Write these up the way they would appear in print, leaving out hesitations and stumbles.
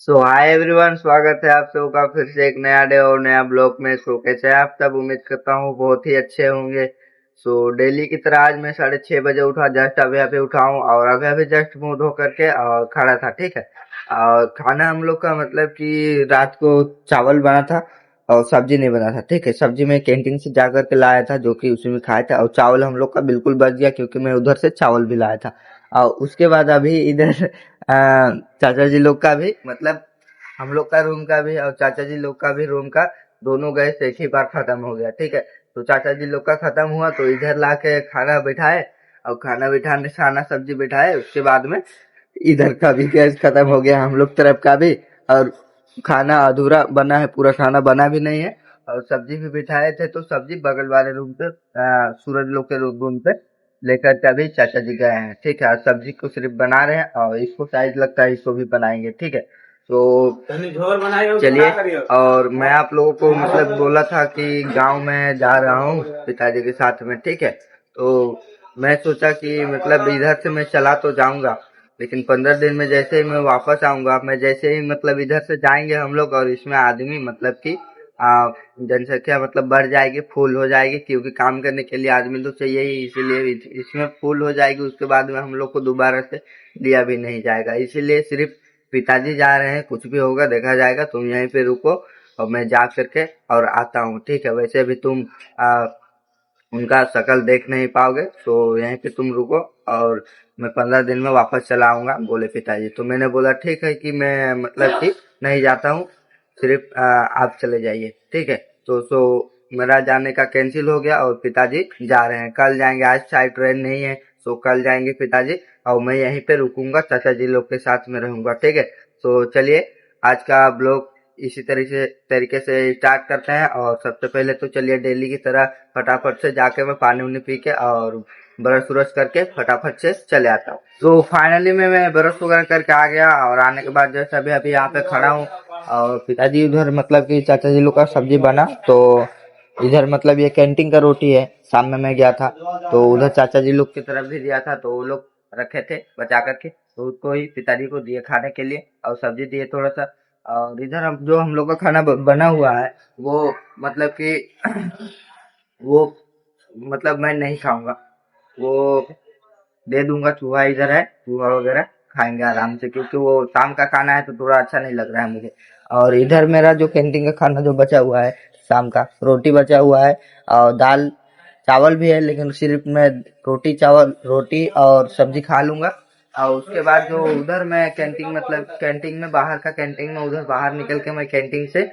सो hi everyone, स्वागत है आप सबका फिर से एक नया डे और नया ब्लॉग में। सो कैसे हैं आप सब? उम्मीद करता हूँ बहुत ही अच्छे होंगे। सो डेली की तरह आज मैं 6:30 बजे उठा, जस्ट अभी अभी उठा हूँ और अभी अभी जस्ट मुंह धो करके और खड़ा था। ठीक है। और खाना हम लोग का मतलब कि रात को चावल बना था और सब्जी नहीं बना था। ठीक है। सब्जी मैं कैंटीन से जा करके लाया था, जो कि उसी में खाया था, और चावल हम लोग का बिल्कुल बच गया क्योंकि मैं उधर से चावल भी लाया था। और उसके बाद अभी इधर चाचा जी लोग का भी मतलब हम लोग का रूम का भी और चाचा जी लोग का भी रूम का दोनों गैस एक ही बार खत्म हो गया। ठीक है। तो चाचा जी लोग का खत्म हुआ तो इधर लाके खाना बिठाए और खाना बिठाने खाना सब्जी बिठाए। उसके बाद में इधर का भी गैस खत्म हो गया, हम लोग तरफ का भी। और खाना अधूरा बना है, पूरा खाना बना भी नहीं है। और सब्जी भी बिठाए थे तो सब्जी बगल वाले रूम पे सूरज लोग के रूम पे लेकर के अभी चाचा जी गए हैं। ठीक है। और सब्जी को सिर्फ बना रहे हैं और इसको शायद लगता है इसको भी बनाएंगे। ठीक है। तो चलिए, और मैं आप लोगों को मतलब बोला था कि गांव में जा रहा हूँ पिताजी के साथ में। ठीक है। तो मैं सोचा कि मतलब इधर से मैं चला तो जाऊंगा, लेकिन 15 दिन में जैसे ही मैं वापस आऊंगा, मैं जैसे ही मतलब इधर से जाएंगे हम लोग, और इसमें आदमी मतलब कि जनसंख्या मतलब बढ़ जाएगी, फुल हो जाएगी, क्योंकि काम करने के लिए आदमी तो चाहिए ही, इसीलिए इसमें फुल हो जाएगी। उसके बाद में हम लोग को दोबारा से लिया भी नहीं जाएगा, इसीलिए सिर्फ पिताजी जा रहे हैं। कुछ भी होगा देखा जाएगा, तुम यहीं पे रुको और मैं जा करके और आता हूँ। ठीक है। वैसे भी तुम उनका शक्ल देख नहीं पाओगे, तो यहीं पे तुम रुको और मैं 15 दिन में वापस चला आऊंगा, बोले पिताजी। तो मैंने बोला ठीक है कि मैं मतलब कि नहीं जाता हूँ, सिर्फ आप चले जाइए। ठीक है। तो मेरा जाने का कैंसिल हो गया और पिताजी जा रहे हैं, कल जाएंगे। आज शायद ट्रेन नहीं है, तो कल जाएंगे पिताजी और मैं यहीं पे रुकूंगा, चाचा जी लोग के साथ में रहूंगा। ठीक है। तो चलिए, आज का ब्लॉग इसी तरीके से स्टार्ट करते हैं। और सबसे पहले तो चलिए डेली की तरह फटाफट से जाके मैं पानी उनी पी के और ब्रश व्रश करके फटाफट से चले आता हूँ। तो फाइनली मैं ब्रश वगैरह करके आ गया और आने के बाद जैसे अभी अभी यहाँ पे खड़ा हूँ और पिताजी उधर मतलब कि चाचा जी लोग का सब्जी बना, तो इधर मतलब ये कैंटीन का रोटी है। शाम में मैं गया था तो उधर चाचा जी लोग की तरफ भी दिया था, तो वो लोग रखे थे बचा करके, तो उसको ही पिताजी को दिए खाने के लिए और सब्जी दिए थोड़ा सा। और इधर हम लोग का खाना बना हुआ है, वो मतलब कि वो मतलब मैं नहीं खाऊंगा, वो दे दूंगा। चूहा इधर है, चूहा वगैरह खाएंगे आराम से, क्योंकि वो शाम का खाना है तो थोड़ा अच्छा नहीं लग रहा है मुझे। और इधर मेरा जो कैंटीन का खाना जो बचा हुआ है, शाम का रोटी बचा हुआ है और दाल चावल भी है, लेकिन सिर्फ मैं रोटी चावल रोटी और सब्जी खा लूंगा। और उसके बाद जो उधर मैं कैंटीन मतलब कैंटीन में बाहर का कैंटीन में उधर बाहर निकल के मैं कैंटीन से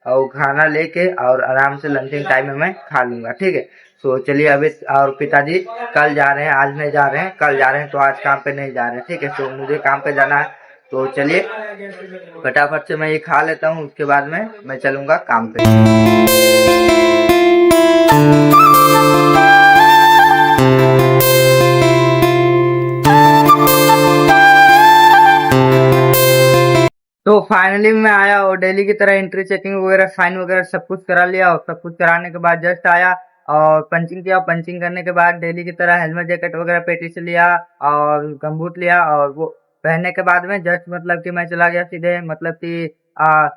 और खाना लेके और आराम से लंचिंग टाइम में मैं खा लूंगा। ठीक है। तो चलिए अभी, और पिताजी कल जा रहे हैं, आज नहीं जा रहे हैं, कल जा रहे हैं, तो आज काम पे नहीं जा रहे हैं। ठीक है। तो मुझे काम पे जाना है, तो चलिए फटाफट से मैं ये खा लेता हूँ, उसके बाद में मैं चलूंगा काम पे। तो फाइनली मैं आया और डेली की तरह एंट्री चेकिंग वगैरह साइन वगैरह सब कुछ करा लिया, और सब कुछ कराने के बाद जस्ट आया और पंचिंग किया। पंचिंग करने के बाद डेली की तरह हेलमेट जैकेट वगैरह पेटी से लिया और गमबूट लिया, और वो पहनने के बाद में जस्ट मतलब कि मैं चला गया सीधे मतलब कि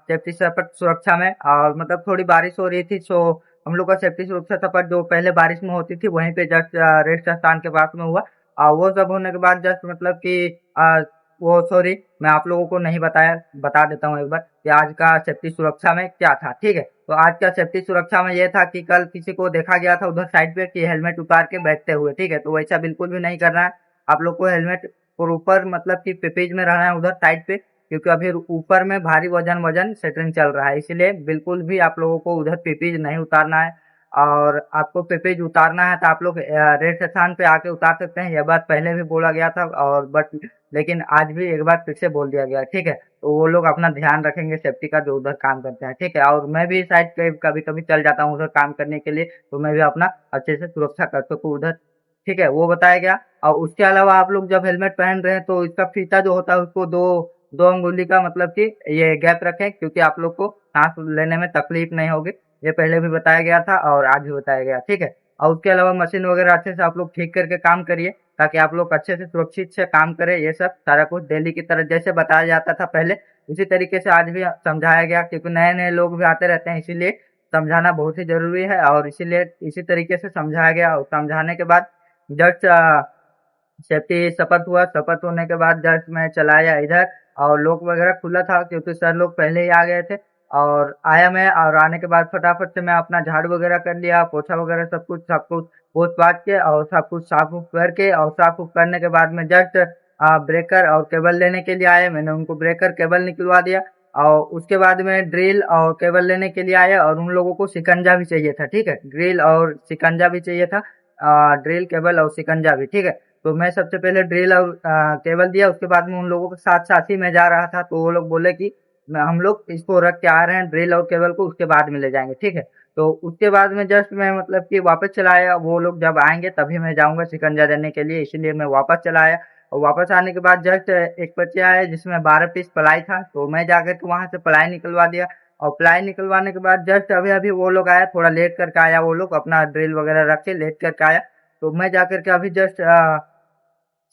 सेफ्टी सपट सुरक्षा में। और मतलब थोड़ी बारिश हो रही थी, सो हम लोग का सेफ्टी सुरक्षा सपट जो पहले बारिश में होती थी वहीं पे जस्ट रेस्ट स्थान के पास में हुआ। और वो सब होने के बाद जस्ट मतलब कि वो सॉरी, मैं आप लोगों को नहीं बताया, बता देता हूँ एक बार कि आज का सेफ्टी सुरक्षा में क्या था। ठीक है। तो आज का सेफ्टी सुरक्षा में ये था कि कल किसी को देखा गया था उधर साइड पे कि हेलमेट उतार के बैठते हुए। ठीक है। तो वैसा बिल्कुल भी नहीं करना है। आप लोग को हेलमेट प्रॉपर मतलब कि पेपेज में रहना है उधर साइड पे, क्योंकि अभी ऊपर में भारी वजन वजन सेटिंग चल रहा है, इसलिए बिल्कुल भी आप लोगों को उधर पेपेज नहीं उतारना है। और आपको पेपेज उतारना है तो आप लोग रेस्ट स्थान पे आके उतार सकते हैं। यह बात पहले भी बोला गया था और बट लेकिन आज भी एक बार फिर से बोल दिया गया है। ठीक है। तो वो लोग अपना ध्यान रखेंगे सेफ्टी का जो उधर काम करते हैं। ठीक है। और मैं भी साइड पे कभी कभी चल जाता हूँ उधर काम करने के लिए, तो मैं भी अपना अच्छे से सुरक्षा कर सकूँ उधर। ठीक है, वो बताया गया। और उसके अलावा आप लोग जब हेलमेट पहन रहे हैं तो इसका फीता जो होता है उसको दो दो अंगुली का मतलब कि ये गैप रखें, क्योंकि आप लोग को सांस लेने में तकलीफ नहीं होगी। ये पहले भी बताया गया था और आज भी बताया गया। ठीक है। और उसके अलावा मशीन वगैरह अच्छे से आप लोग ठीक करके काम करिए, ताकि आप लोग अच्छे से सुरक्षित से काम करें। ये सब सारा कुछ डेली की तरह जैसे बताया जाता था पहले, उसी तरीके से आज भी समझाया गया, क्योंकि नए नए लोग भी आते रहते हैं, इसीलिए समझाना बहुत ही जरूरी है। और इसीलिए इसी तरीके से समझाया गया, और समझाने के बाद जस्ट सेफ्टी शपथ हुआ। शपथ होने के बाद जस्ट मैं चला आया इधर, और लोक वगैरह खुला था क्योंकि सर लोग पहले ही आ गए थे। और आया मैं, और आने के बाद फटाफट से मैं अपना झाड़ू वगैरह कर लिया, पोछा वगैरह सब कुछ पोछ पाछ के और सब कुछ साफ उफ करके, और साफ उफ करने के बाद में जस्ट ब्रेकर और केबल लेने के लिए आया। मैंने उनको ब्रेकर केबल निकलवा दिया, और उसके बाद में ड्रिल और केबल लेने के लिए आया, और उन लोगों को शिकंजा भी चाहिए था, ठीक है, ड्रिल और शिकंजा भी चाहिए था। ड्रिल केबल और शिकंजा भी, ठीक है। तो मैं सबसे पहले ड्रिल और केबल दिया, उसके बाद में उन लोगों के साथ साथ ही मैं जा रहा था, तो वो लोग बोले कि हम लोग इसको रख के आ रहे हैं ड्रिल और केबल को, उसके बाद में ले जाएंगे, ठीक है। तो उसके बाद में जस्ट मैं मतलब कि वापस चला आया, वो लोग जब आएंगे तभी मैं जाऊंगा शिकंजा देने के लिए, इसीलिए मैं वापस चला आया। और वापस आने के बाद जस्ट एक बच्चे आए जिसमें 12 पीस पलाई था, तो मैं जाकर के वहां से पलाई निकलवा दिया। और पलाई निकलवाने के बाद जस्ट अभी अभी वो लोग आया, थोड़ा लेट करके आया, वो लोग अपना ड्रिल वगैरह रख के लेट करके आया। तो मैं जाकर के अभी जस्ट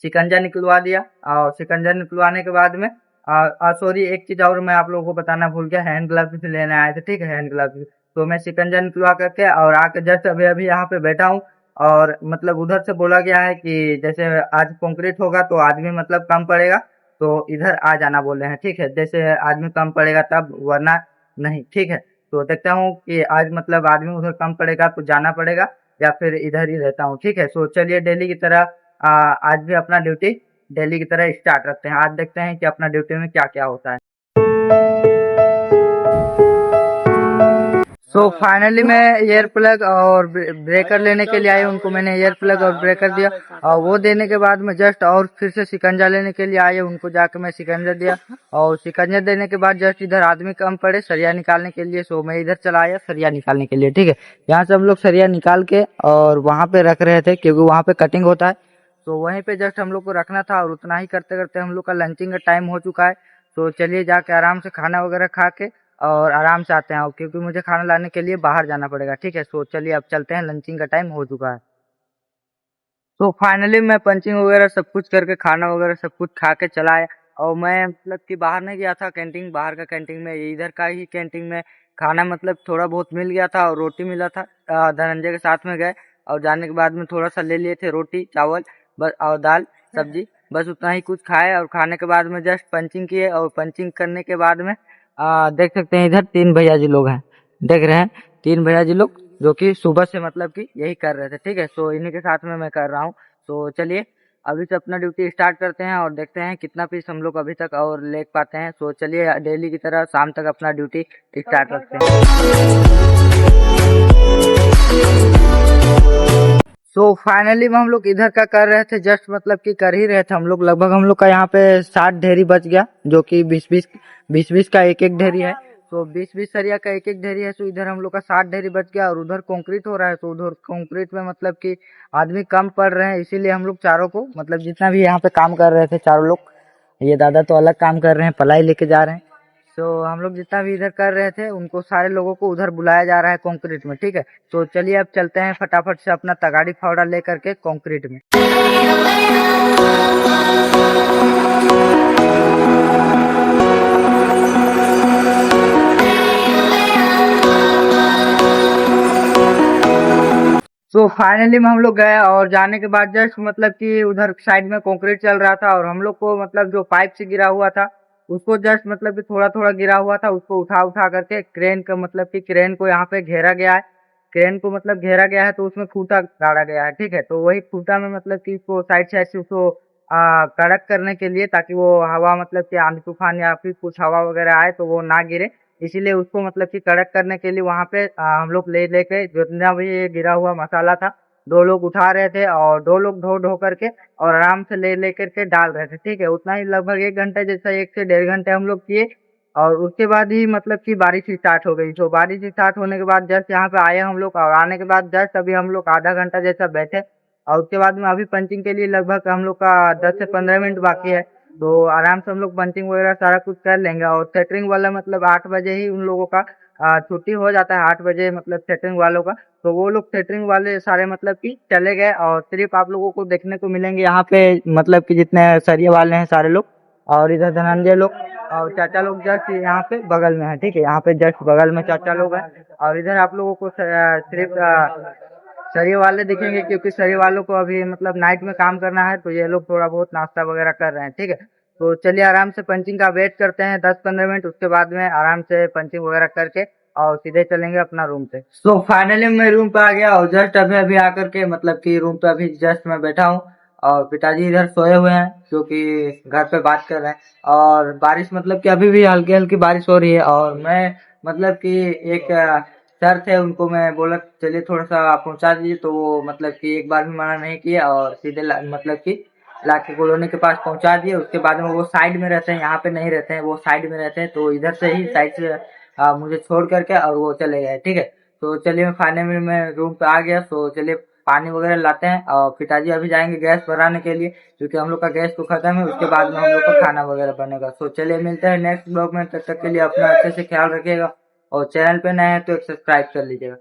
शिकंजा निकलवा दिया। और शिकंजा निकलवाने के बाद में सॉरी, एक चीज और मैं आप लोगों को बताना भूल गया, हैंड ग्लव्स भी लेने आए थे, ठीक है, हैंड ग्लव्स। तो मैं शिकंजा निकलवा करके और आके जस्ट अभी अभी यहाँ पे बैठा हूँ। और मतलब उधर से बोला गया है कि जैसे आज कंक्रीट होगा तो आदमी मतलब कम पड़ेगा, तो इधर आ जाना बोले हैं, ठीक है, जैसे आदमी कम पड़ेगा तब, वरना नहीं, ठीक है। तो देखता हूँ कि आज मतलब आदमी उधर कम पड़ेगा तो जाना पड़ेगा, या फिर इधर ही रहता हूँ, ठीक है। सो चलिए डेली की तरह आज भी अपना ड्यूटी डेली की तरह स्टार्ट रखते हैं। आज देखते हैं कि अपना ड्यूटी में क्या क्या होता है। सो फाइनली मैं ईयर प्लग और ब्रेकर लेने के लिए आई, उनको मैंने ईयर प्लग और ब्रेकर दिया, और वो देने के बाद में जस्ट और फिर से शिकंजा लेने के लिए आए, उनको जाकर मैं शिकंजा दिया। और शिकंजा देने के बाद जस्ट इधर आदमी कम पड़े सरिया निकालने के लिए, सो मैं इधर चला आया सरिया निकालने के लिए, ठीक है। यहाँ से हम लोग सरिया निकाल के और वहाँ पे रख रहे थे, क्योंकि वहाँ पे कटिंग होता है, तो वहीं पे जस्ट हम लोग को रखना था। और उतना ही करते करते हम लोग का लंचिंग का टाइम हो चुका है। तो चलिए जाके आराम से खाना वगैरह खा के और आराम से आते हैं, क्योंकि मुझे खाना लाने के लिए बाहर जाना पड़ेगा, ठीक है। सो चलिए अब चलते हैं, लंचिंग का टाइम हो चुका है। तो फाइनली मैं पंचिंग वगैरह सब कुछ करके खाना वगैरह सब कुछ खा के चला आया। और मैं मतलब कि बाहर नहीं गया था कैंटीन, बाहर का कैंटीन में, इधर का ही कैंटीन में खाना मतलब थोड़ा बहुत मिल गया था, और रोटी मिला था। धनंजय के साथ में गए, और जाने के बाद में थोड़ा सा ले लिए थे रोटी चावल बस, और दाल सब्जी, बस उतना ही कुछ खाए। और खाने के बाद में जस्ट पंचिंग किए, और पंचिंग करने के बाद में देख सकते हैं इधर 3 भैया जी लोग हैं, देख रहे हैं 3 भैया जी लोग, जो कि सुबह से मतलब कि यही कर रहे थे, ठीक है। सो इन्हीं के साथ में मैं कर रहा हूँ। तो चलिए अभी से अपना ड्यूटी स्टार्ट करते हैं, और देखते हैं कितना पीस हम लोग अभी तक और ले पाते हैं। सो चलिए डेली की तरह शाम तक अपना ड्यूटी स्टार्ट रखते हैं। सो फाइनली हम लोग इधर का कर रहे थे, जस्ट मतलब कि कर ही रहे थे हम लोग। लगभग हम लोग का यहाँ पे 60 ढेरी बच गया, जो कि 20-20 का एक एक ढेरी है। तो 20-20 सरिया का एक एक ढेरी है। तो इधर हम लोग का 60 ढेरी बच गया, और उधर कंक्रीट हो रहा है, तो उधर कंक्रीट में मतलब कि आदमी कम पड़ रहे हैं, इसीलिए हम लोग चारों को मतलब जितना भी यहाँ पे काम कर रहे थे चारों लोग, ये दादा तो अलग काम कर रहे हैं, पलाई लेके जा रहे हैं। तो हम लोग जितना भी इधर कर रहे थे, उनको सारे लोगों को उधर बुलाया जा रहा है कंक्रीट में, ठीक है। तो चलिए अब चलते हैं फटाफट से अपना तगाड़ी फावड़ा लेकर के कंक्रीट में। तो फाइनली में हम लोग गए, और जाने के बाद जस्ट मतलब कि उधर साइड में कंक्रीट चल रहा था, और हम लोग को मतलब जो पाइप से गिरा हुआ था उसको जस्ट मतलब कि थोड़ा थोड़ा गिरा हुआ था, उसको उठा उठा करके क्रेन का मतलब कि क्रेन को यहाँ पे घेरा गया है। क्रेन को मतलब घेरा गया है, तो उसमें खूंटा गाड़ा गया है, ठीक है। तो वही खूंटा में मतलब कि इसको साइड साइड से उसको कड़क करने के लिए, ताकि वो हवा मतलब कि आंधी तूफान या फिर कुछ हवा वगैरह आए तो वो ना गिरे, इसीलिए उसको मतलब कि कड़क करने के लिए वहां पे हम लोग ले लेके जितना भी ये गिरा हुआ मसाला था, 2 लोग उठा रहे थे, और 2 लोग ढो ढो करके और आराम से ले ले करके डाल रहे थे, ठीक है। उतना ही लगभग 1 घंटे जैसा, 1 से 1.5 घंटे हम लोग किए। और उसके बाद ही मतलब कि बारिश स्टार्ट हो गई। तो बारिश स्टार्ट होने के बाद जस्ट यहाँ पे आए हम लोग, और आने के बाद जस्ट अभी हम लोग आधा घंटा जैसा बैठे, और उसके बाद में अभी पंचिंग के लिए लगभग हम लोग का 10 से 15 मिनट बाकी है। तो आराम से हम लोग पंचिंग वगैरह सारा कुछ कर लेंगे। और सेटरिंग वाला मतलब 8 बजे ही उन लोगों का छुट्टी हो जाता है 8 बजे मतलब सेटरिंग वालों का। तो वो लोग सेटरिंग वाले सारे मतलब कि चले गए और सिर्फ आप लोगों को देखने को मिलेंगे यहाँ पे मतलब कि जितने सरिये वाले हैं सारे लोग और इधर धनंजय लोग और चाचा लोग जस्ट यहाँ पे बगल में है। ठीक है, यहाँ पे जस्ट बगल में चाचा लोग हैं और इधर आप लोगों को सिर्फ सरिये वाले दिखेंगे क्योंकि सरिये वालों को अभी मतलब नाइट में काम करना है तो ये लोग थोड़ा बहुत नाश्ता वगैरह कर रहे हैं। ठीक है, तो चलिए आराम से पंचिंग का वेट करते हैं 10-15 मिनट, उसके बाद में आराम से पंचिंग वगैरह करके और सीधे चलेंगे अपना रूम पे। सो फाइनली मैं रूम पे आ गया और जस्ट अभी अभी आकर के मतलब कि रूम पे अभी जस्ट मैं बैठा हूँ और पिताजी इधर सोए हुए हैं क्योंकि घर पे बात कर रहे हैं और बारिश मतलब कि अभी भी हल्की हल्की बारिश हो रही है और मैं मतलब कि एक सर थे उनको मैं बोला चलिए थोड़ा सा पहुंचा दीजिए तो वो मतलब कि एक बार भी मना नहीं किया और सीधे मतलब कि लाके कॉलोनी के पास पहुंचा दिए। उसके बाद में वो साइड में रहते हैं, यहाँ पे नहीं रहते हैं, वो साइड में रहते हैं तो इधर से ही साइड से मुझे छोड़ करके और वो चले गए। ठीक है, तो चलिए मैं फाइनली मैं रूम पे आ गया। तो चलिए पानी वगैरह लाते हैं और पिताजी अभी जाएंगे गैस भराने के लिए क्योंकि हम लोग का गैस तो खत्म है, उसके बाद में हम लोग का खाना वगैरह बनेगा। तो चलिए मिलते हैं नेक्स्ट ब्लॉग में, तब तक के लिए अपना अच्छे से ख्याल रखिएगा और चैनल पे नए हैं तो एक सब्सक्राइब कर लीजिएगा।